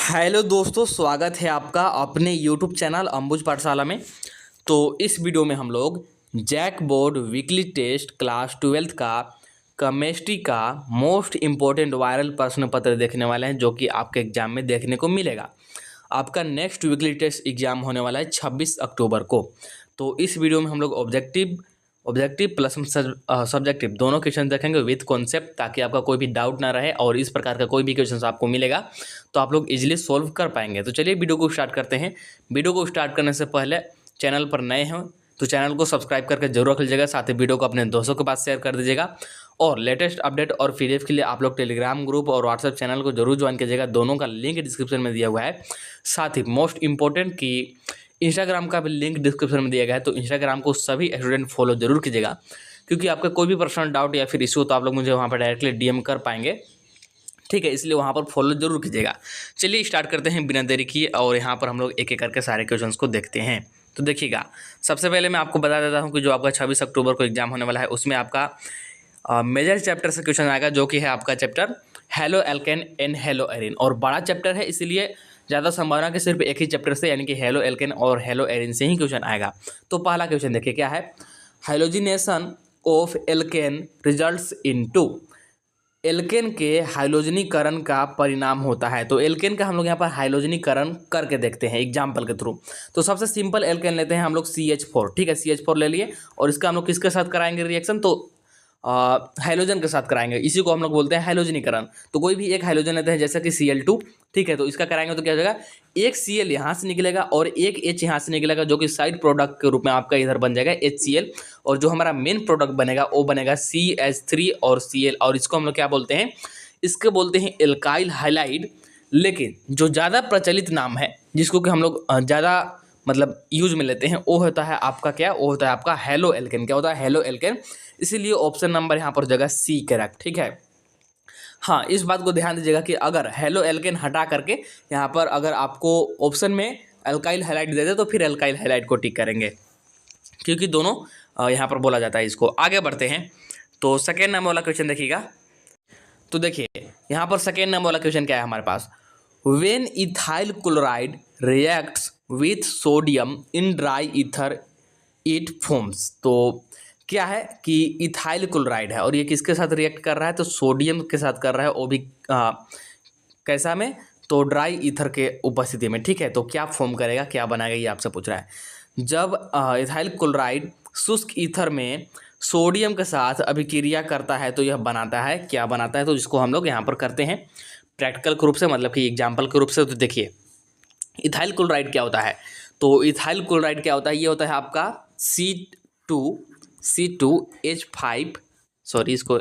Hello दोस्तों, स्वागत है आपका अपने यूट्यूब चैनल अंबुज पाठशाला में। तो इस वीडियो में हम लोग JAC board weekly test class 12th का केमिस्ट्री का मोस्ट इम्पोर्टेंट वायरल प्रश्न पत्र देखने वाले हैं, जो कि आपके एग्जाम में देखने को मिलेगा। आपका नेक्स्ट वीकली टेस्ट एग्जाम होने वाला है 26 अक्टूबर को। तो इस वीडियो में हम लोग ऑब्जेक्टिव प्लस सब्जेक्टिव दोनों क्वेश्चन देखेंगे विथ कॉन्सेप्ट, ताकि आपका कोई भी डाउट ना रहे और इस प्रकार का कोई भी क्वेश्चन आपको मिलेगा तो आप लोग इजीली सॉल्व कर पाएंगे। तो चलिए वीडियो को स्टार्ट करते हैं। वीडियो को स्टार्ट करने से पहले चैनल पर नए हैं तो चैनल को सब्सक्राइब करके जरूर रख लीजिएगा, साथ ही वीडियो को अपने दोस्तों के पास शेयर कर दीजिएगा। और लेटेस्ट अपडेट और पीडीएफ के लिए आप लोग टेलीग्राम ग्रुप और व्हाट्सएप चैनल को जरूर ज्वाइन कीजिएगा, दोनों का लिंक डिस्क्रिप्शन में दिया हुआ है। साथ ही मोस्ट इंपॉर्टेंट कि इंस्टाग्राम का भी लिंक डिस्क्रिप्शन में दिया गया है, तो इंस्टाग्राम को सभी स्टूडेंट फॉलो जरूर कीजिएगा, क्योंकि आपका कोई भी पर्सनल डाउट या फिर इशू हो तो आप लोग मुझे वहाँ पर डायरेक्टली डीएम कर पाएंगे, ठीक है। इसलिए वहाँ पर फॉलो जरूर कीजिएगा। चलिए स्टार्ट करते हैं बिना देरी किए, और यहाँ पर हम लोग एक एक करके सारे क्वेश्चंस को देखते हैं। तो देखिएगा, सबसे पहले मैं आपको बता देता हूँ कि जो आपका 26 अक्टूबर को एग्जाम होने वाला है उसमें आपका मेजर चैप्टर से क्वेश्चन आएगा, जो कि है आपका chapter halo alkane and hello Erin. और बड़ा चैप्टर है, इसलिए ज़्यादा संभावना कि सिर्फ एक ही चैप्टर से यानी कि हेलो एल्केन और हेलो एरिन से ही क्वेश्चन आएगा। तो पहला क्वेश्चन देखिए क्या है। Halogenation of alkane results in to. Alkane के हाइलोजनीकरण का परिणाम होता है। तो एल्केन का हम लोग यहाँ पर हाइलोजनीकरण करके देखते हैं एग्जाम्पल के थ्रू। तो सबसे सिंपल एल्केन लेते हैं हम लोग CH4, ठीक है। CH4 ले लिए और इसका हम लोग किसके साथ कराएंगे रिएक्शन, तो हाइलोजन के साथ कराएंगे। इसी को हम लोग बोलते हैं हाइलोजनीकरण। तो कोई भी एक हाइलोजन लेते हैं जैसे कि Cl2, ठीक है। तो इसका कराएंगे तो क्या हो जाएगा, एक Cl यहाँ से निकलेगा और एक H यहाँ से निकलेगा, जो कि साइड प्रोडक्ट के रूप में आपका इधर बन जाएगा HCl। और जो हमारा मेन प्रोडक्ट बनेगा वो बनेगा CH3 और Cl, और इसको हम लोग क्या बोलते हैं, इसके बोलते हैं एल्काइल हाइलाइड। लेकिन जो ज़्यादा प्रचलित नाम है, जिसको कि हम लोग ज़्यादा मतलब यूज में लेते हैं, वो होता है आपका क्या, वो होता है आपका हेलो एल्केन। क्या होता है, हेलो एल्केन। इसीलिए ऑप्शन नंबर यहाँ पर जगह C करेक्ट, ठीक है। हाँ, इस बात को ध्यान दीजिएगा कि अगर हेलो एल्केन हटा करके यहाँ पर अगर आपको ऑप्शन में अल्काइल हैलाइड दे दे तो फिर अल्काइल हैलाइड को टिक करेंगे, क्योंकि दोनों यहाँ पर बोला जाता है इसको। आगे बढ़ते हैं। तो सेकेंड नंबर वाला क्वेश्चन देखिएगा। तो देखिए यहाँ पर सेकेंड नंबर वाला क्वेश्चन क्या है हमारे पास। When ethyl chloride reacts with sodium in dry ether it forms. तो क्या है कि इथाइल क्लोराइड है और ये किसके साथ रिएक्ट कर रहा है, तो सोडियम के साथ कर रहा है, वो भी कैसा में, तो ड्राई ईथर के उपस्थिति में, ठीक है। तो क्या फॉर्म करेगा, क्या बनाएगा, ये आपसे पूछ रहा है। जब इथाइल क्लोराइड शुष्क ईथर में सोडियम के साथ अभिक्रिया करता है तो यह बनाता है, क्या बनाता है, तो इसको हम लोग यहाँ पर करते हैं प्रैक्टिकल के रूप से, मतलब कि एग्जाम्पल के रूप से। तो देखिए इथाइल क्लोराइड क्या होता है, तो इथाइल क्लोराइड क्या होता है, ये होता है आपका C2H5, सॉरी इसको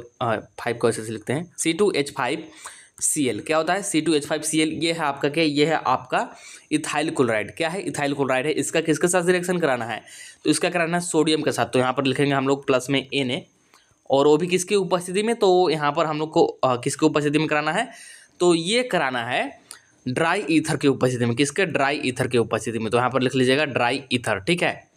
5 को ऐसे से लिखते हैं, C2H5Cl। क्या होता है C2H5Cl, ये है आपका क्या, ये है आपका इथाइल क्लोराइड। क्या है, इथाइल क्लोराइड है। इसका किसके साथ रिएक्शन कराना है, तो इसका कराना है सोडियम के साथ। तो यहाँ पर लिखेंगे हम लोग प्लस में Na, और वो भी किसकी उपस्थिति में, तो यहाँ पर हम लोग को किसकी उपस्थिति में कराना है, तो ये कराना है ड्राई ईथर की उपस्थिति में। किसके, ड्राई ईथर की उपस्थिति में। तो यहाँ पर लिख लीजिएगा ड्राई ईथर, ठीक है।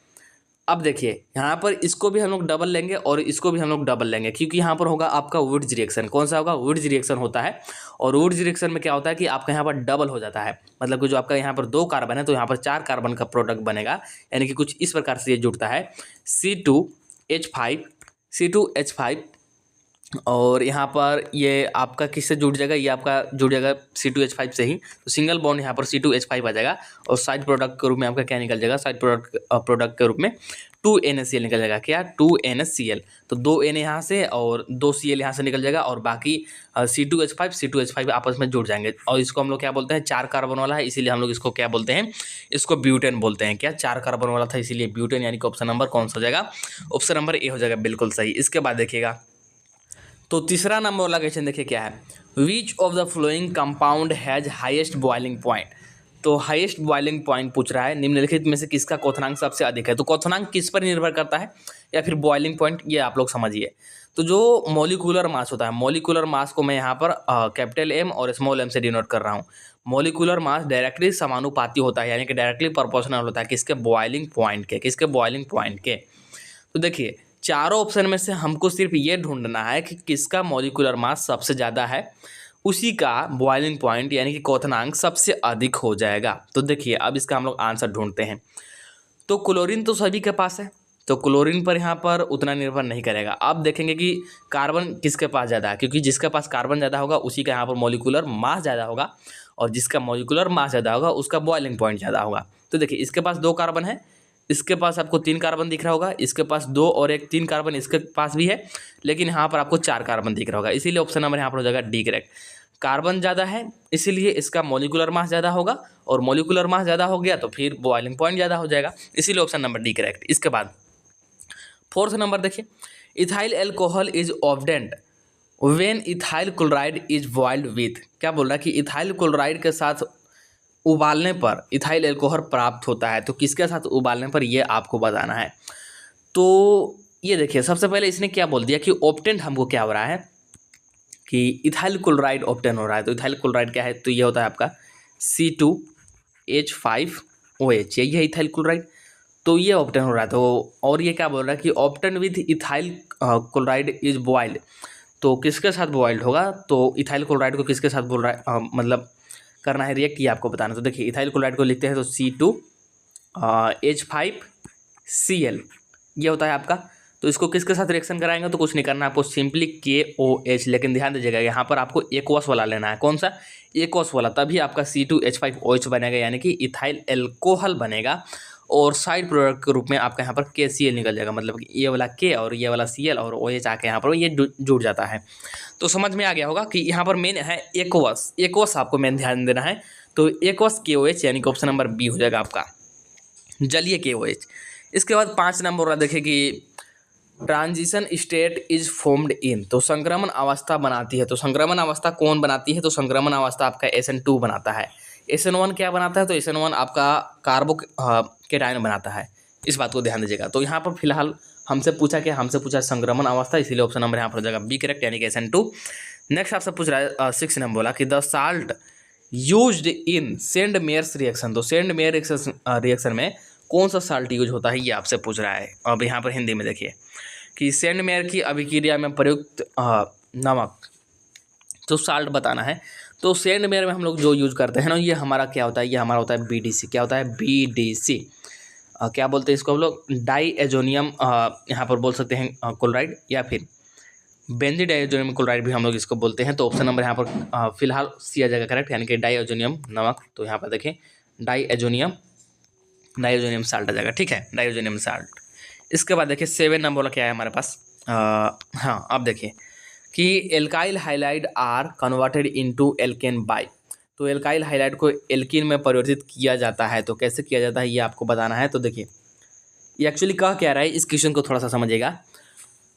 अब देखिए यहाँ पर इसको भी हम लोग डबल लेंगे और इसको भी हम लोग डबल लेंगे, क्योंकि यहाँ पर होगा आपका वुड्स रिएक्शन। कौन सा होगा, वुड्स रिएक्शन होता है। और वुड्स रिएक्शन में क्या होता है कि आपका यहाँ पर डबल हो जाता है, मतलब कि जो आपका यहाँ पर 2 कार्बन है तो यहाँ पर 4 कार्बन का प्रोडक्ट बनेगा, यानी कि कुछ इस प्रकार से ये जुड़ता है C2H5 और यहाँ पर ये आपका किससे जुड़ जाएगा, ये आपका जुड़ जाएगा C2H5 से ही। तो सिंगल बॉन्ड यहाँ पर C2H5 आ जाएगा और साइड प्रोडक्ट के रूप में आपका क्या निकल जाएगा, साइड प्रोडक्ट के रूप में 2NaCl निकल जाएगा। क्या, 2NaCl। तो 2 Na यहाँ से और 2 Cl यहाँ से निकल जाएगा, और बाकी C2H5 आपस में जुड़ जाएंगे। और इसको हम लोग क्या बोलते हैं, 4 कार्बन वाला है, इसीलिए हम लोग इसको क्या बोलते हैं, इसको ब्यूटेन बोलते हैं। क्या, 4 कार्बन वाला था इसीलिए ब्यूटेन, यानी कि ऑप्शन नंबर कौन सा हो जाएगा, ऑप्शन नंबर ए हो जाएगा, बिल्कुल सही। इसके बाद देखिएगा, तो तीसरा नंबर वाला क्वेश्चन देखिए क्या है। Which of the flowing compound has highest boiling point. तो हाईएस्ट बॉइलिंग पॉइंट पूछ रहा है, निम्नलिखित में से किसका क्वथनांक सबसे अधिक है। तो क्वथनांक किस पर निर्भर करता है या फिर बॉइलिंग पॉइंट, ये आप लोग समझिए। तो जो मॉलिक्यूलर मास होता है, मॉलिक्यूलर मास को मैं यहाँ पर कैपिटल M और स्मॉल m से डिनोट कर रहा हूँ। मॉलिक्यूलर मास डायरेक्टली समानुपाती होता है, यानी कि डायरेक्टली प्रोपोर्शनल होता है किसके, बॉइलिंग पॉइंट के। किसके, बॉइलिंग पॉइंट के। तो देखिए चारों ऑप्शन में से हमको सिर्फ ये ढूंढना है कि किसका मॉलिक्यूलर मास सबसे ज़्यादा है। उसी का बॉइलिंग पॉइंट यानी कि क्वथनांक सबसे अधिक हो जाएगा। तो देखिए अब इसका हम लोग आंसर ढूंढते हैं। तो क्लोरीन तो सभी के पास है, तो क्लोरीन पर यहाँ पर उतना निर्भर नहीं करेगा। अब देखेंगे कि कार्बन किसके पास ज़्यादा है, क्योंकि जिसके पास कार्बन ज़्यादा होगा उसी का यहाँ पर मॉलिक्यूलर मास ज़्यादा होगा, और जिसका मॉलिक्यूलर मास ज़्यादा होगा उसका बॉइलिंग पॉइंट ज़्यादा होगा। तो देखिए इसके पास 2 कार्बन है, इसके पास आपको 3 कार्बन दिख रहा होगा, इसके पास 2 और 1 3 कार्बन इसके पास भी है, लेकिन यहाँ पर आपको 4 कार्बन दिख रहा होगा, इसीलिए ऑप्शन नंबर यहाँ पर हो जाएगा डी करेक्ट। कार्बन ज़्यादा है इसीलिए इसका मॉलिक्यूलर मास ज़्यादा होगा, और मॉलिक्यूलर मास ज़्यादा हो गया तो फिर बॉइलिंग पॉइंट ज़्यादा हो जाएगा, इसीलिए ऑप्शन नंबर डी करेक्ट। इसके बाद 4th नंबर देखिए, ethyl alcohol is obtained when ethyl chloride is boiled with. क्या बोल रहा है कि इथाइल क्लोराइड के साथ उबालने पर इथाइल एल्कोहल प्राप्त होता है, तो किसके साथ उबालने पर ये आपको बताना है। तो ये देखिए सबसे पहले इसने क्या बोल दिया कि ऑब्टेंट हमको क्या हो रहा है कि इथाइल क्लोराइड ऑब्टेन हो रहा है। तो इथाइल क्लोराइड क्या है, तो ये होता है आपका C2H5OH, यही है इथाइल क्लोराइड, तो ये ऑब्टेन हो रहा है। तो और ये क्या बोल रहा है कि obtain with ethyl chloride is boiled, तो किसके साथ बॉइल्ड होगा, तो इथाइल क्लोराइड को किसके साथ बोल रहा है मतलब करना है रिएक्ट, ये आपको बताना। तो देखिए इथाइल क्लोराइड को लिखते हैं तो C2H5Cl, ये होता है आपका। तो इसको किसके साथ रिएक्शन कराएंगे, तो कुछ नहीं करना आपको, सिंपली KOH, लेकिन ध्यान दीजिएगा यहाँ पर आपको एक्वस वाला लेना है। कौन सा, एक्वस वाला, तभी आपका C2H5OH बनेगा, यानी कि इथाइल एल्कोहल बनेगा, और साइड प्रोडक्ट के रूप में आपका यहाँ पर KCl निकल जाएगा, मतलब कि ये वाला K और ये वाला Cl और OH आके यहाँ पर ये जुड़ जाता है। तो समझ में आ गया होगा कि यहाँ पर मेन है एक्वस, एक्वस आपको मेन ध्यान देना है। तो एक्वस KOH यानी कि ऑप्शन नंबर बी हो जाएगा आपका, जलीय KOH। इसके बाद 5 नंबर वाला देखें कि transition state is formed in, तो संक्रमण अवस्था बनाती है। तो संक्रमण अवस्था कौन बनाती है, तो संक्रमण अवस्था आपका SN2 बनाता है। SN1 क्या बनाता है, तो SN1 आपका कार्बोकेटायन बनाता है, इस बात को ध्यान दीजिएगा। तो यहाँ पर फिलहाल हमसे पूछा संक्रमण अवस्था, इसीलिए ऑप्शन नंबर यहाँ पर हो जाएगा बी करेक्ट, यानी कि SN2। नेक्स्ट आपसे पूछ रहा है 6 नंबर बोला कि the salt used in Sandmeyer's reaction, तो सेंड मेयर रिएक्शन में कौन सा साल्ट यूज होता है, ये आपसे पूछ रहा है। अब यहाँ पर हिंदी में देखिए कि सेंड मेयर की अभिक्रिया में प्रयुक्त नमक, तो साल्ट बताना है। तो सेंड मेयर में हम लोग जो यूज करते हैं ना, ये हमारा क्या होता है, ये हमारा होता है BDC। क्या होता है, BDC, क्या बोलते हैं इसको हम लोग, डाई एजोनियम, यहाँ पर बोल सकते हैं क्लोराइड, या फिर बेंजीडाइएजोनियम क्लोराइड भी हम लोग इसको बोलते हैं। तो ऑप्शन नंबर यहाँ पर फिलहाल सी आ जाएगा करेक्ट, यानी कि डाईएजोनियम नमक। तो यहाँ पर देखें डाईएजोनियम साल्ट आ जाएगा, ठीक है, डाईएजोनियम साल्ट। इसके बाद देखिए 7 नंबर वाला क्या है हमारे पास, हाँ अब देखिए कि alkyl halide are converted into alkane by, तो एल्काइल हाइलाइड को एल्कीन में परिवर्तित किया जाता है। तो कैसे किया जाता है ये आपको बताना है। तो देखिए ये एक्चुअली कह क्या रहा है, इस क्वेश्चन को थोड़ा सा समझिएगा।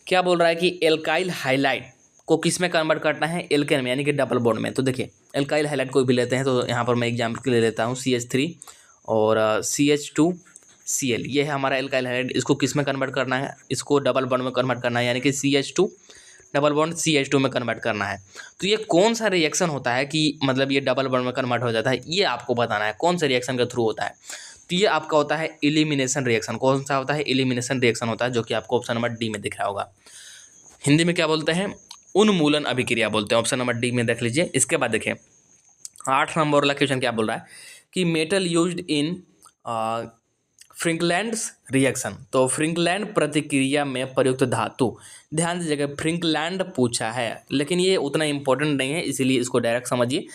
क्या बोल रहा है कि एल्काइल हाइलाइड को किस में कन्वर्ट करना है, एल्केन में, यानी कि डबल बॉन्ड में। तो देखिए एल्काइल हाइलाइड कोई भी लेते हैं, तो यहाँ पर मैं एग्जाम्पल के लिए लेता हूँ CH3 और CH2Cl, ये है हमारा एल्काइल हाइलाइड। इसको किस में कन्वर्ट करना है, इसको डबल बॉन्ड में कन्वर्ट करना है, यानी कि CH2 डबल बॉन्ड CH2 में कन्वर्ट करना है। तो ये कौन सा रिएक्शन होता है कि मतलब ये डबल बॉन्ड में कन्वर्ट हो जाता है, ये आपको बताना है कौन सा रिएक्शन के थ्रू होता है। तो ये आपका होता है एलिमिनेशन रिएक्शन। कौन सा होता है, एलिमिनेशन रिएक्शन होता है, जो कि आपको ऑप्शन नंबर डी में दिख रहा होगा। हिंदी में क्या बोलते हैं, उन्मूलन अभिक्रिया बोलते हैं, ऑप्शन नंबर डी में देख लीजिए। इसके बाद देखिए 8 नंबर वाला क्वेश्चन क्या बोल रहा है कि मेटल यूज्ड इन फ्रिंकलैंड्स रिएक्शन, तो फ्रिंकलैंड प्रतिक्रिया में प्रयुक्त धातु। ध्यान दीजिएगा फ्रिंकलैंड पूछा है, लेकिन ये उतना इंपॉर्टेंट नहीं है, इसीलिए इसको डायरेक्ट समझिए।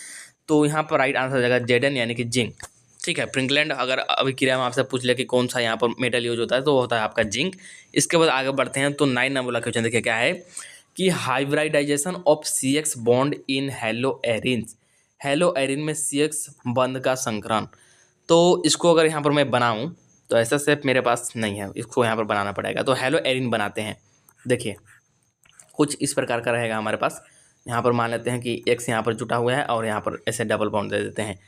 तो यहाँ पर राइट आंसर हो जाएगा Zn, यानी कि जिंक, ठीक है। फ्रिंकलैंड अगर अभिक्रिया में आपसे पूछ ले कि कौन सा यहाँ पर मेटल यूज होता है, तो होता है आपका जिंक। इसके बाद आगे बढ़ते हैं। तो 9 नंबर वाला क्वेश्चन देखिए क्या है कि hybridization of CX bond in haloarenes, haloarene में CX बंध का संकरण। तो इसको अगर यहाँ पर मैं बनाऊँ तो ऐसा स्टेप मेरे पास नहीं है, इसको यहाँ पर बनाना पड़ेगा। तो हेलोएरिन बनाते हैं, देखिए कुछ इस प्रकार का रहेगा हमारे पास। यहाँ पर मान लेते हैं कि X यहाँ पर जुटा हुआ है और यहाँ पर ऐसे डबल बॉन्ड दे देते हैं।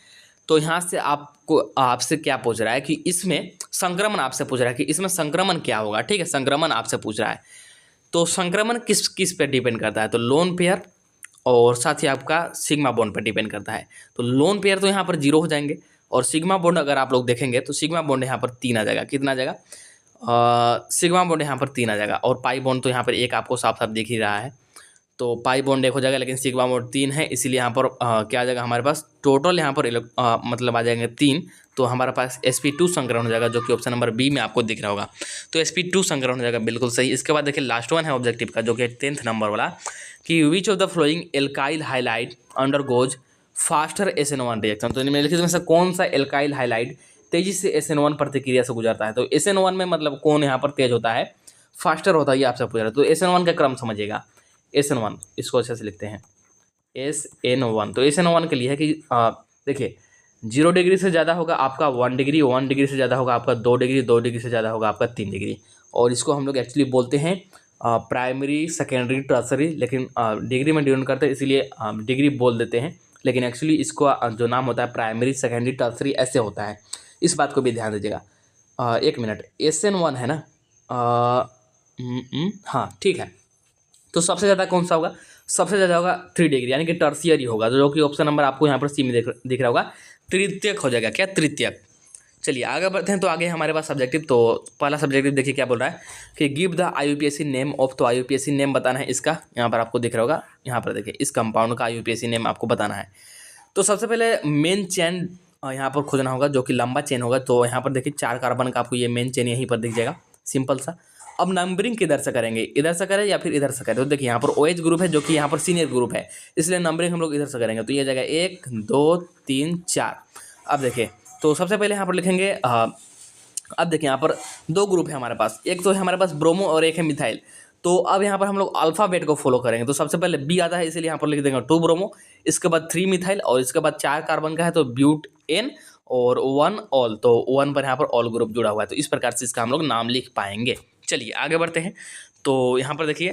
तो यहाँ से आपसे क्या पूछ रहा है कि इसमें संक्रमण, आपसे पूछ रहा है कि इसमें संक्रमण क्या होगा, ठीक है, संक्रमण आपसे पूछ रहा है। तो संक्रमण किस किस पे डिपेंड करता है, तो लोन पेयर और साथ ही आपका सिग्मा बॉन्ड पर डिपेंड करता है। तो लोन पेयर तो यहाँ पर 0 हो जाएंगे, और सिग्मा बॉन्ड अगर आप लोग देखेंगे तो सिग्मा बॉन्ड यहाँ पर 3 आ जाएगा। कितना आ जाएगा, सिग्मा बॉन्ड यहाँ पर 3 आ जाएगा, और पाई बॉन्ड तो यहाँ पर 1 आपको साफ साफ दिख ही रहा है। तो पाई बॉन्ड 1 हो जाएगा, लेकिन सिग्मा बॉन्ड 3 है, इसीलिए यहाँ पर क्या आ जाएगा हमारे पास टोटल यहाँ पर मतलब आ जाएंगे 3। तो हमारे पास sp2 संकरण हो जाएगा, जो कि ऑप्शन नंबर बी में आपको दिख रहा होगा। तो sp2 संकरण हो जाएगा, बिल्कुल सही। इसके बाद देखिए लास्ट वन है ऑब्जेक्टिव का, जो कि 10th नंबर वाला, कि which of the flowing alkyl highlight undergoes faster SN1 reaction. तो निम्नलिखित में से कौन सा एल्काइल हाइलाइट तेजी से SN1 प्रतिक्रिया से गुजरता है। तो SN1 में मतलब कौन यहाँ पर तेज होता है, फास्टर होता है, ये आपसे पूछ रहा है। तो SN1 का क्रम समझिएगा। SN1 इसको अच्छे से लिखते हैं, SN1। तो SN1 के लिए है कि देखिए 0 डिग्री से ज़्यादा होगा आपका 1 डिग्री, 1 डिग्री से ज़्यादा होगा आपका 2 डिग्री, 2 डिग्री से ज़्यादा होगा आपका 3 डिग्री। और इसको हम लोग एक्चुअली बोलते हैं प्राइमरी, सेकेंडरी, टर्सरी, लेकिन डिग्री में डिनोट करते हैं इसलिए डिग्री बोल देते हैं, लेकिन एक्चुअली इसको जो नाम होता है प्राइमरी, सेकेंडरी, टर्सरी ऐसे होता है। इस बात को भी ध्यान दीजिएगा। 1 मिनट, SN1 है ना, हाँ ठीक है। तो सबसे ज़्यादा कौन सा होगा, सबसे ज़्यादा होगा 3 डिग्री, यानी कि टर्सियरी होगा, जो कि ऑप्शन नंबर आपको यहाँ पर सी में दिख रहा होगा, तृतीयक हो जाएगा। क्या, तृतीयक। चलिए आगे बढ़ते हैं। तो आगे हमारे पास सब्जेक्टिव, तो पहला सब्जेक्टिव देखिए क्या बोल रहा है कि give the IUPAC name of. तो IUPAC नेम बताना है इसका, यहाँ पर आपको दिख रहा होगा, यहाँ पर देखिए इस कंपाउंड का IUPAC नेम आपको बताना है। तो सबसे पहले मेन चेन यहाँ पर खोजना होगा, जो कि लंबा चेन होगा। तो यहाँ पर देखिए 4 कार्बन का आपको ये मेन चेन यहीं पर दिख जाएगा, सिंपल सा। अब नंबरिंग किधर से करेंगे, इधर से करें या फिर इधर से करें। तो देखिए यहाँ पर OH ग्रुप है, जो कि यहाँ पर सीनियर ग्रुप है, इसलिए नंबरिंग हम लोग इधर से करेंगे। तो ये जाएगा 1 2 3 4। अब देखिए तो सबसे पहले यहाँ पर लिखेंगे अब देखिए यहाँ पर 2 ग्रुप है हमारे पास, एक तो है हमारे पास ब्रोमो और एक है मिथाइल। तो अब यहाँ पर हम लोग अल्फ़ाबेट को फॉलो करेंगे। तो सबसे पहले बी आता है, इसलिए यहाँ पर लिख देंगे 2 ब्रोमो, इसके बाद 3 मिथाइल, और इसके बाद 4 कार्बन का है तो ब्यूट एन, और 1 ऑल। तो 1 पर यहाँ पर ऑल ग्रुप जुड़ा हुआ है। तो इस प्रकार से इसका हम लोग नाम लिख पाएंगे। चलिए आगे बढ़ते हैं। तो यहाँ पर देखिए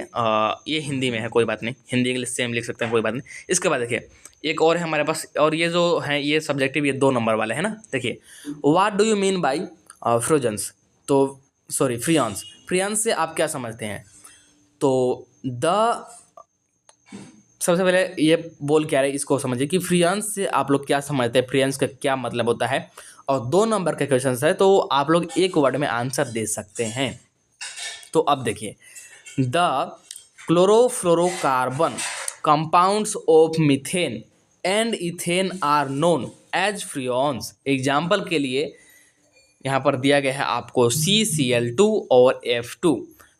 ये हिंदी में है, कोई बात नहीं, हिंदी इंग्लिश सेम लिख सकते हैं, कोई बात नहीं। इसके बाद देखिए एक और है हमारे पास, और ये जो है ये सब्जेक्टिव, ये 2 नंबर वाले है ना। देखिए what do you mean by frozens. तो सॉरी फ्रियंस, फ्रियंस से आप क्या समझते हैं। तो सबसे पहले ये बोल क्या रहे इसको समझिए कि फ्रियंस से आप लोग क्या समझते हैं, फ्रियंस का क्या मतलब होता है। और 2 नंबर के क्वेश्चन है, तो आप लोग एक वर्ड में आंसर दे सकते हैं। तो अब देखिए the chlorofluorocarbon compounds of methane and ethane are known as freons. Example के लिए यहाँ पर दिया गया है आपको CCl2 और F2।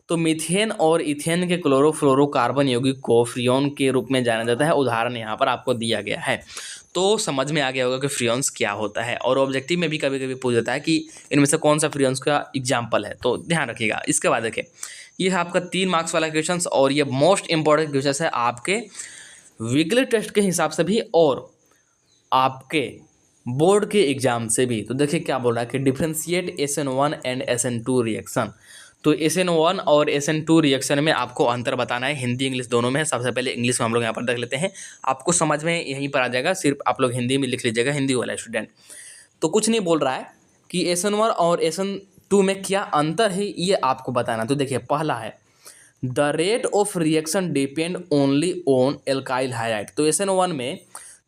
तो मीथेन और इथेन के क्लोरोफ्लोरोकार्बन यौगिक को फ्रियोन के रूप में जाना जाता है। उदाहरण यहाँ पर आपको दिया गया है, तो समझ में आ गया होगा कि फ्रियोन्स क्या होता है। और ऑब्जेक्टिव में भी कभी कभी पूछ जाता है कि इनमें से कौन सा फ्रियोन्स का एग्जाम्पल है, तो ध्यान रखिएगा। इसके बाद देखिए ये है आपका 3 मार्क्स वाला क्वेश्चन, और ये मोस्ट इंपॉर्टेंट क्वेश्चन है आपके वीकली टेस्ट के हिसाब से भी और आपके बोर्ड के एग्जाम से भी। तो देखिए क्या बोल रहा है कि differentiate SN1 and SN2 reaction. तो SN1 और SN2 रिएक्शन में आपको अंतर बताना है, हिंदी इंग्लिश दोनों में है। सबसे पहले इंग्लिश में हम लोग यहाँ पर देख लेते हैं, आपको समझ में यहीं पर आ जाएगा, सिर्फ आप लोग हिंदी में लिख लीजिएगा, हिंदी वाला स्टूडेंट। तो कुछ नहीं बोल रहा है कि SN1 और SN2 में क्या अंतर है, ये आपको बताना। तो देखिए पहला है the rate of reaction depend only on alkyl highlight. तो SN1 में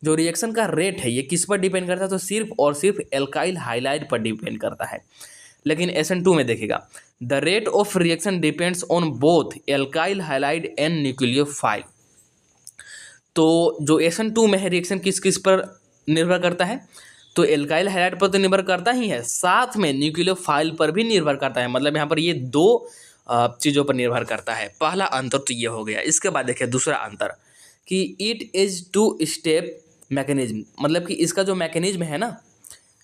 जो रिएक्शन का रेट है ये किस पर डिपेंड करता है, तो सिर्फ और सिर्फ एल्काइल हाइलाइट पर डिपेंड करता है। लेकिन SN2 में देखिएगा the rate of reaction depends on both alkyl halide and nucleophile. तो जो SN2 में है रिएक्शन किस किस पर निर्भर करता है, तो एल्काइल हाइलाइड पर तो निर्भर करता ही है, साथ में न्यूक्लियोफाइल पर भी निर्भर करता है। मतलब यहाँ पर ये 2 चीज़ों पर निर्भर करता है। पहला अंतर तो ये हो गया। इसके बाद देखिए दूसरा अंतर कि इट इज़ 2 स्टेप मैकेनिज्म। मतलब कि इसका जो मैकेनिज्म है ना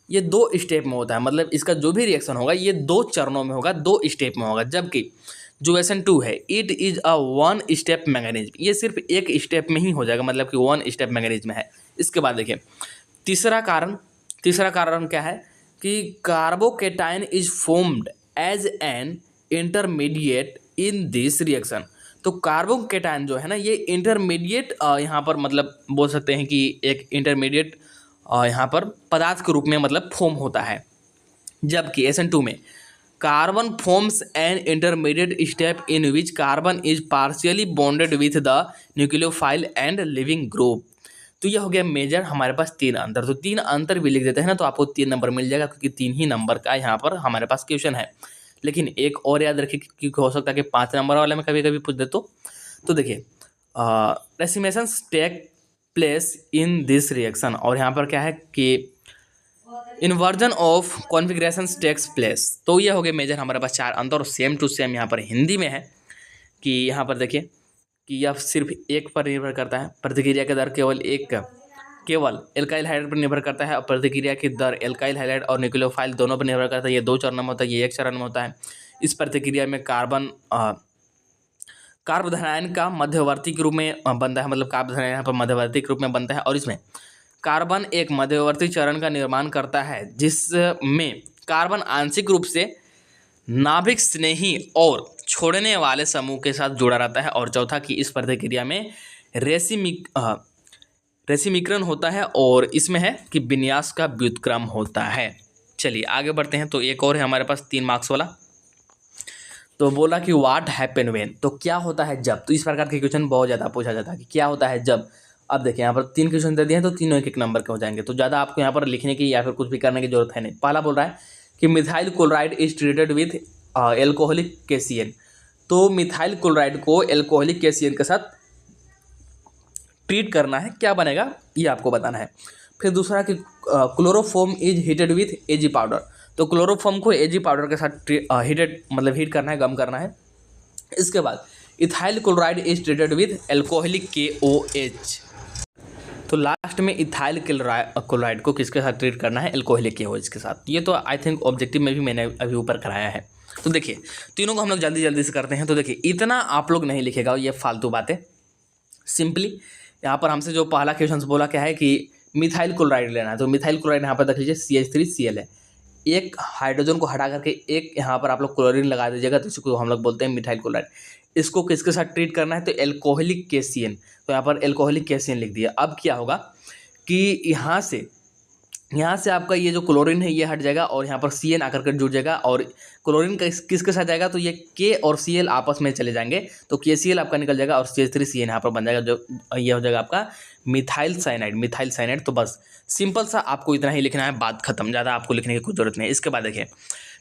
ये 2 स्टेप में होता है। मतलब इसका जो भी रिएक्शन होगा ये 2 चरणों में होगा, 2 स्टेप में होगा। जबकि जो SN2 है it is a 1 step mechanism, ये सिर्फ 1 स्टेप में ही हो जाएगा, मतलब कि 1 स्टेप मैकेनिज्म है। इसके बाद देखिए तीसरा कारण क्या है कि carbocation is formed as an intermediate in this reaction. तो कार्बोकेटाइन जो है ना ये इंटरमीडिएट यहाँ पर मतलब बोल सकते हैं कि एक इंटरमीडिएट यहाँ पर पदार्थ के रूप में मतलब फॉर्म होता है। जबकि SN2 में carbon forms an intermediate step in which carbon is partially bonded with the nucleophile and leaving group. तो यह हो गया मेजर हमारे पास 3 अंतर। तो 3 अंतर भी लिख देते हैं ना तो आपको 3 नंबर मिल जाएगा, क्योंकि 3 ही नंबर का यहाँ पर हमारे पास क्वेश्चन है। लेकिन एक और याद रखिए क्योंकि हो सकता है कि 5 नंबर वाले में कभी कभी पूछ दे। तो देखिए racemizations take place in this reaction, और यहाँ पर क्या है कि inversion of configuration takes place. तो ये हो गए मेजर हमारे पास 4 अंतर, और सेम टू सेम यहाँ पर हिंदी में है कि यहाँ पर देखिए कि यह सिर्फ एक पर निर्भर करता है, प्रतिक्रिया का दर केवल एल्काइल हाइड्राइड पर निर्भर करता है, और प्रतिक्रिया की दर एल्काइल हाइड्राइड और न्यूक्लियोफाइल दोनों पर निर्भर करता है। ये 2 चरणों में होता है, ये 1 चरण में होता है। इस प्रतिक्रिया में कार्बोधनायन का मध्यवर्ती के रूप में बनता है, मतलब कार्बोधनायन यहाँ पर मध्यवर्ती के रूप में बनता है, और इसमें कार्बन एक मध्यवर्ती चरण का निर्माण करता है जिसमें कार्बन आंशिक रूप से नाभिक स्नेही और छोड़ने वाले समूह के साथ जुड़ा रहता है। और चौथा कि इस प्रतिक्रिया में रेसिमीकरण होता है, और इसमें है कि विन्यास का व्युत्क्रम होता है। चलिए आगे बढ़ते हैं। तो एक और है हमारे पास 3 मार्क्स वाला। तो बोला कि व्हाट हैपन व्हेन, तो क्या होता है जब। तो इस प्रकार के क्वेश्चन बहुत ज़्यादा पूछा जाता है कि क्या होता है जब। अब देखिए यहाँ पर 3 क्वेश्चन दे दिए हैं, तो तीनों एक नंबर के हो जाएंगे, तो ज़्यादा आपको यहाँ पर लिखने की या फिर कुछ भी करने की जरूरत है नहीं। पहला बोल रहा है कि methyl chloride is treated with alcoholic KCl। तो मिथाइल क्लोराइड को एल्कोहलिक KCl के साथ ट्रीट करना है, क्या बनेगा ये आपको बताना है। फिर दूसरा कि chloroform is heated with Ag powder. तो क्लोरोफॉर्म को Ag पाउडर के साथ हीट करना है, गम करना है। इसके बाद ethyl chloride is treated with alcoholic KOH। तो लास्ट में इथाइल क्लोराइड को किसके साथ ट्रीट करना है, एल्कोहलिक KOH के साथ। ये तो आई थिंक ऑब्जेक्टिव में भी मैंने अभी ऊपर कराया है। तो देखिए तीनों को हम लोग जल्दी जल्दी से करते हैं। तो देखिए इतना आप लोग नहीं लिखेगा, ये फालतू बातें। सिंपली यहाँ पर हमसे जो पहला क्वेश्चन बोला क्या है कि मिथाइल क्लोराइड लेना है। तो मिथाइल क्लोराइड यहाँ पर देख लीजिए CH3Cl है, एक हाइड्रोजन को हटा करके एक यहाँ पर आप लोग क्लोरीन लगा दीजिएगा, तो इसको हम लोग बोलते हैं मिथाइल क्लोराइड। इसको किसके साथ ट्रीट करना है, तो एल्कोहलिक KCl। तो यहाँ पर एल्कोहलिक KCl लिख दिया। अब क्या होगा कि यहाँ से आपका ये जो क्लोरीन है ये हट जाएगा, और यहाँ पर Cn आकर के जुड़ जाएगा, और क्लोरीन का किसके साथ जाएगा, तो ये K और Cl आपस में चले जाएंगे, तो KCl आपका निकल जाएगा, और CH3Cn यहाँ पर बन जाएगा, जो ये हो जाएगा आपका मिथाइल साइनाइड। तो बस सिंपल सा आपको इतना ही लिखना है, बात खत्म, ज़्यादा आपको लिखने की कुछ जरूरत नहीं है। इसके बाद देखिए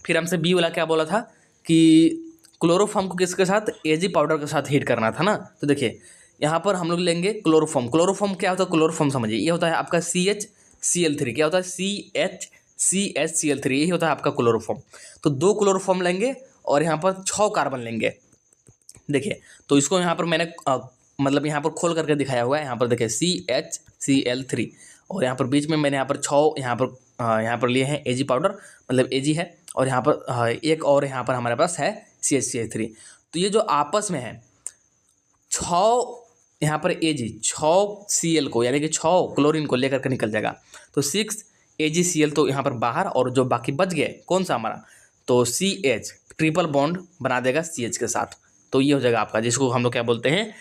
फिर हमसे बी वाला क्या बोला था कि क्लोरोफॉर्म को किसके साथ, Ag पाउडर के साथ हीट करना था ना। तो देखिए यहाँ पर हम लोग लेंगे क्लोरोफॉर्म क्या होता है, क्लोरोफॉर्म समझिए, ये होता है आपका CHCl3। क्या होता है, CHCl3, यही होता है आपका क्लोरोफॉर्म। तो 2 क्लोरोफॉर्म लेंगे और यहाँ पर 6 कार्बन लेंगे। देखिए तो इसको यहाँ पर मैंने मतलब यहाँ पर खोल करके दिखाया हुआ है। यहाँ पर देखिए CHCl3, और यहाँ पर बीच में मैंने यहाँ पर 6 यहाँ पर लिए हैं Ag पाउडर, मतलब Ag है, और यहाँ पर एक और यहाँ पर हमारे पास है CHCl3। तो ये जो आपस में है 6 यहाँ पर Ag 6 Cl को यानी कि 6 क्लोरीन को लेकर के निकल जाएगा, तो 6 AgCl तो यहाँ पर बाहर, और जो बाकी बच गए कौन सा हमारा, तो CH ट्रिपल बॉन्ड बना देगा CH के साथ। तो ये हो जाएगा आपका, जिसको हम लोग क्या बोलते हैं,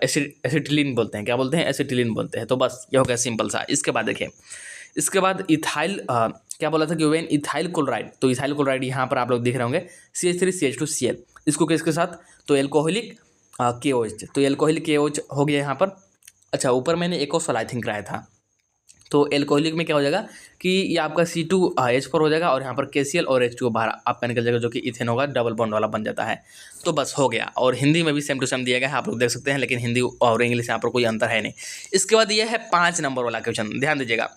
एसिटिलीन बोलते हैं। क्या बोलते हैं, एसिटिलीन बोलते हैं। तो बस ये हो गया सिंपल सा। इसके बाद देखिए, इसके बाद इथाइल क्या बोला था कि व्हेन इथाइल क्लोराइड, तो इथाइल क्लोराइड यहाँ पर आप लोग देख रहे होंगे CH3CH2Cl, इसको किसके साथ, तो एल्कोहलिक KOH। तो एल्कोहलिक KOH हो गया यहाँ पर। अच्छा ऊपर मैंने एक और सवाल आई थिंक कराया था, तो एल्कोहलिक में क्या हो जाएगा कि ये आपका C2H4 हो जाएगा, और यहाँ पर KCl और H2O बाहर आपका निकल जाएगा, जो कि इथेन होगा, डबल बॉन्ड वाला बन जाता है। तो बस हो गया। और हिंदी में भी सेम टू सेम दिया गया है, आप लोग देख सकते हैं, लेकिन हिंदी और इंग्लिश यहाँ पर कोई अंतर है नहीं। इसके बाद ये है 5 नंबर वाला क्वेश्चन, ध्यान दीजिएगा।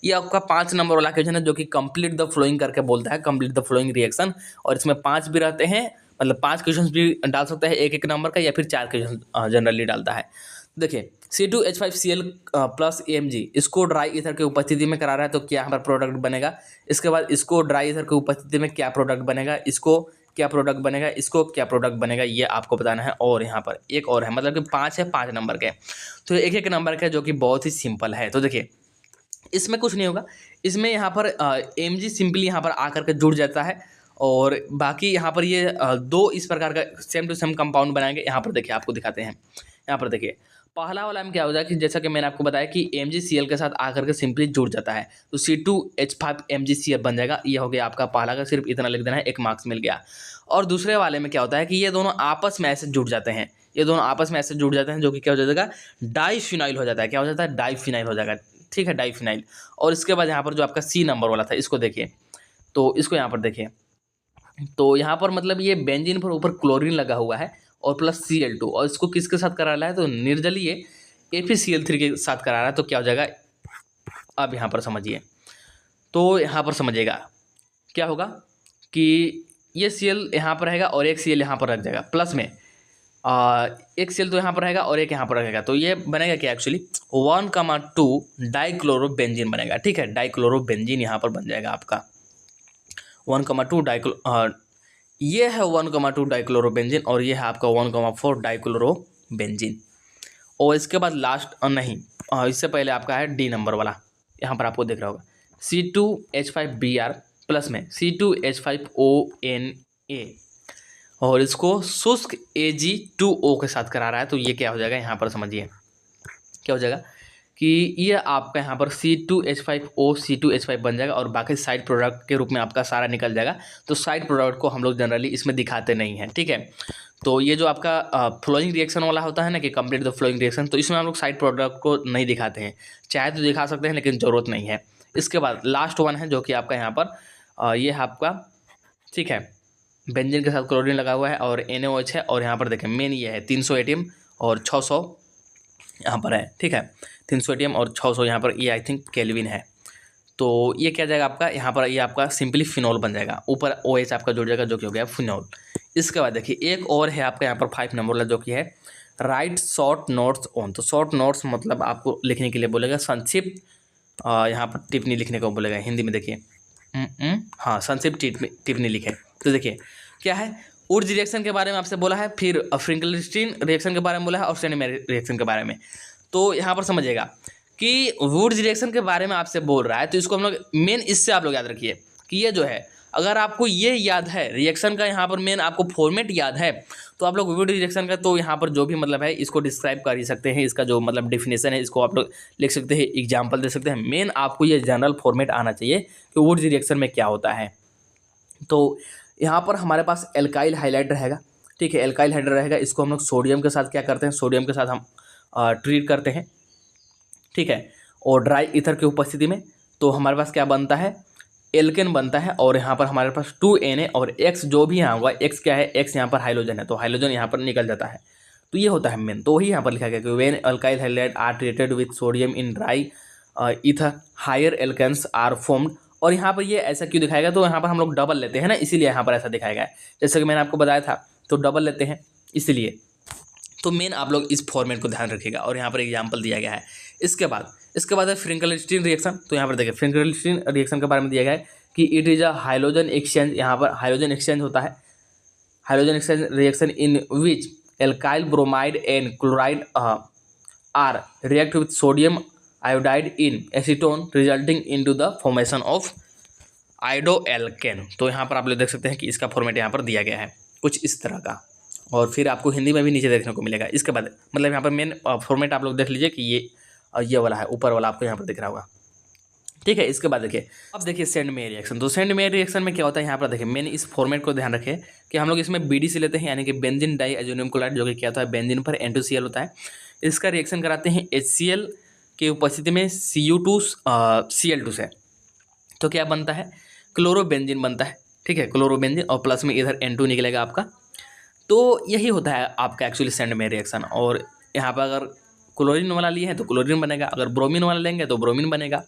ये आपका 5 नंबर वाला क्वेश्चन है, जो कि कंप्लीट द फ्लोइंग करके बोलता है, कंप्लीट द फ्लोइंग रिएक्शन। और इसमें 5 भी रहते हैं, मतलब 5 क्वेश्चन भी डाल सकता है एक नंबर का, या फिर 4 क्वेश्चन जनरली डालता है। देखिए C2H5Cl प्लस AMG, इसको ड्राई ईथर की उपस्थिति में करा रहा है, तो क्या हमारा प्रोडक्ट बनेगा। इसके बाद इसको ड्राई ईथर की उपस्थिति में क्या प्रोडक्ट बनेगा, इसको क्या प्रोडक्ट बनेगा, इसको क्या प्रोडक्ट बनेगा, ये आपको बताना है। और यहाँ पर एक और है, मतलब कि 5 है, 5 नंबर के, तो एक नंबर का, जो कि बहुत ही सिंपल है। तो देखिए इसमें कुछ नहीं होगा, इसमें यहाँ पर AMG सिंपली यहाँ पर आकर के जुड़ जाता है, और बाकी यहाँ पर ये 2 इस प्रकार का सेम टू सेम कंपाउंड बनाएंगे। यहाँ पर देखिए आपको दिखाते हैं, यहाँ पर देखिए पहला वाला में क्या हो जाए कि जैसा कि मैंने आपको बताया कि MgCl के साथ आकर के सिंपली जुड़ जाता है, तो C2H5MgCl बन जाएगा। ये हो गया आपका पहला का, सिर्फ इतना लिख देना है, 1 मार्क्स मिल गया। और दूसरे वाले में क्या होता है कि ये दोनों आपस में ऐसे जुड़ जाते हैं, ये दोनों आपस में ऐसे जुड़ जाते हैं, जो कि क्या हो जाएगा, डाइफिनाइल हो जाता है। क्या हो जाता है, डाइफिनाइल हो जाएगा, ठीक है, डाइफिनाइल। और इसके बाद यहाँ पर जो आपका C नंबर वाला था, इसको देखिए, तो इसको यहाँ पर देखिए, तो यहाँ पर मतलब ये बेंजीन पर ऊपर क्लोरीन लगा हुआ है, और प्लस Cl2, और इसको किसके साथ करा रहा है तो निर्जलीय ApCl3 के साथ करा रहा है। तो क्या हो जाएगा, अब यहाँ पर समझिए, तो यहाँ पर समझिएगा क्या होगा कि ये Cl यहाँ पर रहेगा और एक Cl यहाँ पर रख जाएगा प्लस में, एक Cl तो यहाँ पर रहेगा और एक यहाँ पर रहेगा। तो ये बनेगा क्या एक्चुअली 1,2 डाइक्लोरोबेंजीन बनेगा। ठीक है, डाइक्लोरोबेंजीन यहाँ पर बन जाएगा आपका 1,2 ये है 1,2 डाइक्लोरोबेंजीन, और ये है आपका 1,4 डाइक्लोरोबेंजीन। और इसके बाद लास्ट नहीं, इससे पहले आपका है डी नंबर वाला, यहाँ पर आपको दिख रहा होगा C2H5Br प्लस में C2H5ONa, और इसको शुष्क Ag2O के साथ करा रहा है। तो ये क्या हो जाएगा, यहाँ पर समझिए क्या हो जाएगा कि ये आपका यहाँ पर C2H5O C2H5 बन जाएगा, और बाकी साइड प्रोडक्ट के रूप में आपका सारा निकल जाएगा। तो साइड प्रोडक्ट को हम लोग जनरली इसमें दिखाते नहीं हैं। ठीक है, तो ये जो आपका फ्लोइंग रिएक्शन वाला होता है ना कि कंप्लीट द फ्लोइंग रिएक्शन, तो इसमें हम लोग साइड प्रोडक्ट को नहीं दिखाते हैं, चाहे तो दिखा सकते हैं लेकिन ज़रूरत नहीं है। इसके बाद लास्ट वन है जो कि आपका यहाँ पर ये है आपका, ठीक है, बेंजीन के साथ क्लोरीन लगा हुआ है और NaOH है, और यहाँ पर देखें मेन ये है 300 ATM और 600 यहाँ पर है। ठीक है, 300 ATM और 600 यहाँ पर, ये आई थिंक केल्विन है। तो ये क्या जाएगा आपका यहाँ पर, ये आपका सिंपली फिनॉल बन जाएगा, ऊपर OH आपका जुड़ जाएगा जो कि हो गया फिनॉल। इसके बाद देखिए एक और है आपका यहाँ पर 5 नंबर वाला जो कि है राइट शॉर्ट नोट्स ऑन। तो शॉर्ट नोट्स मतलब आपको लिखने के लिए बोलेगा संक्षिप्त, यहाँ पर टिप्पणी लिखने को बोलेगा हिंदी में। देखिए हाँ, संक्षिप्त टिप्पणी लिखे। तो देखिए क्या है, उर्ज रिएक्शन के बारे में आपसे बोला है, फिर फ्रिंकलस्टीन रिएक्शन के बारे में बोला है, और सेंडमेयर रिएक्शन के बारे में। तो यहाँ पर समझिएगा कि वुड्स रिएक्शन के बारे में आपसे बोल रहा है, तो इसको हम लोग मेन इससे आप लोग याद रखिए कि ये जो है, अगर आपको ये याद है रिएक्शन का यहाँ पर मेन आपको फॉर्मेट याद है, तो आप लोग वुड रिएक्शन का तो यहाँ पर जो भी मतलब है इसको डिस्क्राइब कर ही सकते हैं, इसका जो मतलब डिफिनेशन है इसको आप लोग लिख सकते हैं, एग्जाम्पल दे सकते हैं। मेन आपको ये जनरल फॉर्मेट आना चाहिए कि वुड्स रिएक्शन में क्या होता है। तो यहाँ पर हमारे पास एल्काइल हाइलाइड रहेगा। ठीक है, एल्काइल हाइड्राइड रहेगा, इसको हम लोग सोडियम के साथ क्या करते हैं, सोडियम के साथ हम ट्रीट करते हैं। ठीक है, और ड्राई ईथर की उपस्थिति में तो हमारे पास क्या बनता है, एल्केन बनता है, और यहाँ पर हमारे पास 2Na और X जो भी यहाँ होगा, X क्या है, X यहाँ पर हाइड्रोजन है, तो हाइड्रोजन यहाँ पर निकल जाता है। तो ये होता है मेन, तो वही यहाँ पर लिखा गया कि when alkyl hydride are treated with sodium in dry ether higher alkanes are formed. और यहाँ पर ये ऐसा क्यों दिखाएगा, तो यहाँ पर हम लोग डबल लेते हैं ना, इसीलिए यहाँ पर ऐसा दिखाया गया है। जैसे कि मैंने आपको बताया था, तो डबल लेते हैं इसलिए। तो मेन आप लोग इस फॉर्मेट को ध्यान रखिएगा, और यहाँ पर एग्जाम्पल दिया गया है। इसके बाद है फ्रिंकलस्टीन रिएक्शन। तो यहाँ पर देखिए फ्रिंकलस्टीन रिएक्शन के बारे में दिया गया है कि it is a hydrogen exchange, यहाँ पर हाइड्रोजन एक्सचेंज होता है, hydrogen exchange reaction in which alkyl bromide and chloride are react with sodium iodide in acetone resulting into the formation of iodoalkane. तो यहाँ पर आप लोग देख सकते हैं कि इसका फॉर्मेट यहाँ पर दिया गया है कुछ इस तरह का, और फिर आपको हिंदी में भी नीचे देखने को मिलेगा। इसके बाद मतलब यहाँ पर मेन फॉर्मेट आप लोग देख लीजिए कि ये वाला है, ऊपर वाला आपको यहाँ पर दिख रहा होगा। ठीक है, इसके बाद देखिए अब देखिए सेंडमेयर रिएक्शन। तो सेंडमेयर रिएक्शन में क्या होता है, यहाँ पर देखिए मेन इस फॉर्मेट को ध्यान रखें कि हम लोग इसमें BDC लेते हैं, यानी कि बेंजीन डाई एल्युमिनियम क्लोराइड, जो कि क्या होता है बेंजीन पर N2Cl होता है। इसका रिएक्शन कराते हैं HCl की उपस्थिति में Cu2Cl2 से। तो क्या बनता है, क्लोरोबेंजीन बनता है। ठीक है, क्लोरोबेंजीन, और प्लस में इधर N2 निकलेगा आपका। तो यही होता है आपका एक्चुअली सेंडमेयर रिएक्शन। और यहाँ पर अगर क्लोरीन वाला लिए हैं तो क्लोरीन बनेगा, अगर ब्रोमीन वाला लेंगे तो ब्रोमीन बनेगा।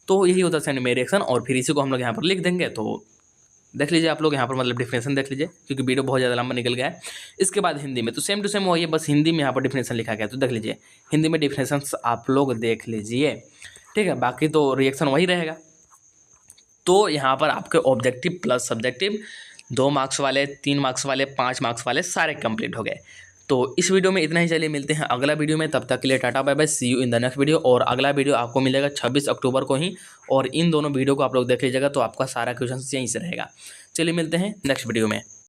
तो यही होता है सेंडमेयर रिएक्शन, और फिर इसी को हम लोग यहाँ पर लिख देंगे। तो देख लीजिए आप लोग यहाँ पर मतलब डिफिनेशन देख लीजिए, क्योंकि वीडियो बहुत ज़्यादा लंबा निकल गया है। इसके बाद हिंदी में तो सेम टू सेम वही है, बस हिंदी में यहाँ पर डिफिनेशन लिखा गया है। तो देख लीजिए हिंदी में डिफिनेशन आप लोग देख लीजिए। ठीक है, बाकी तो रिएक्शन वही रहेगा। तो यहाँ पर आपके ऑब्जेक्टिव प्लस सब्जेक्टिव 2 मार्क्स वाले, 3 मार्क्स वाले, 5 मार्क्स वाले सारे कंप्लीट हो गए। तो इस वीडियो में इतना ही, चलिए मिलते हैं अगला वीडियो में। तब तक के लिए टाटा bye bye, see you in the next video. और अगला वीडियो आपको मिलेगा 26 अक्टूबर को ही, और इन दोनों वीडियो को आप लोग देख लीजिएगा, तो आपका सारा क्वेश्चन यहीं से रहेगा। चलिए मिलते हैं नेक्स्ट वीडियो में।